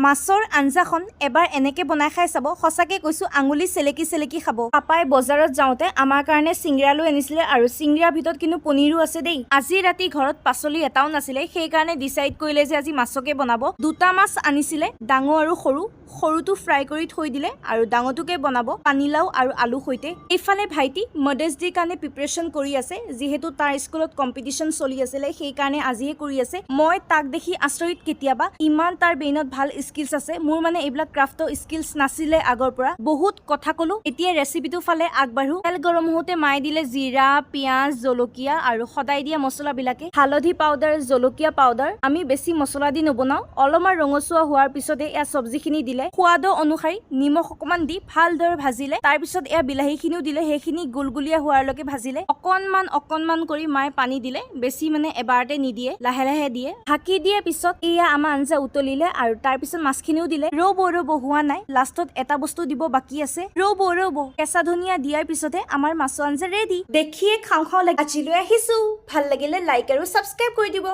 মাছৰ আঞ্জাখন এবাৰ এনেকে বনাই খাই চাব, সঁচাকে কৈছো আঙুলি চেলেকি চেলেকি খাব। পাপাই বজাৰত যাওঁতে আমাৰ কাৰণে চিংৰা লৈ আনিছিলে আৰু চিংৰাৰ ভিতৰত কিন্তু পনীৰো আছে দেই। আজি ৰাতি ঘৰত পাচলি এটাও নাছিলে, সেইকাৰণে ডিচাইড কৰিলে যে আজি মাছকে বনাব। দুটা মাছ আনিছিলে, ডাঙৰ আৰু সৰু। সৰুটো ফ্ৰাই কৰি থৈ দিলে আৰু ডাঙৰটোকে বনাব পানীলাও আৰু আলু সৈতে। এইফালে ভাইটি মাদাৰ্ছ ডেৰ কাৰণে প্ৰিপাৰেশ্যন কৰি আছে, যিহেতু তাৰ স্কুলত কম্পিটিশ্যন চলি আছিলে, সেইকাৰণে আজিয়ে কৰি আছে। মই তাক দেখি আচৰিত কেতিয়াবা, ইমান তাৰ ব্ৰেইনত ভাল স্কিলছ আছে। মোৰ মানে এইবিলাক ক্ৰাফ্টৰ স্কিলছ নাছিলে আগৰ পৰা। বহুত কথা কলো, এতিয়া ৰেচিপিটো ফালে আগবাঢ়ো। তেল গৰম হওঁতে মায়ে দিলে জিৰা, পিঁয়াজ, জলকীয়া আৰু সদায় দিয়া মছলাবিলাকে, হালধি পাউডাৰ, জলকীয়া পাউডাৰ। আমি বেছি মছলা দি নবনাও, অলপমান ৰঙচুৱা হোৱাৰ পিছতে এয়া চব্জিখিনি দিলে। সোৱাদৰ অনুসৰি নিমখ অকমান দি ভালদৰে ভাজিলে। তাৰ পিছত এয়া বিলাহীখিনিও দিলে, সেইখিনি গুলগুলীয়া হোৱাৰলৈকে ভাজিলে। অকণমান কৰি মায়ে পানী দিলে, বেছি মানে এবাৰতে নিদিয়ে, লাহে লাহে দিয়ে। ঢাকি দিয়াৰ পিছত এয়া আমাৰ আঞ্জা উতলিলে আৰু তাৰ পিছত মাছখিনিও দিলে। ৰ'ব হোৱা নাই, লাষ্টত এটা বস্তু দিব বাকী আছে। ৰ'ব কেঁচা ধনিয়া দিয়াৰ পিছতে আমাৰ মাছৰ আঞ্জা ৰেডি। দেখিয়ে খাওঁ খাওঁ লাগে। আজিলৈ আহিছো, ভাল লাগিলে লাইক আৰু ছাবস্ক্ৰাইব কৰি দিব।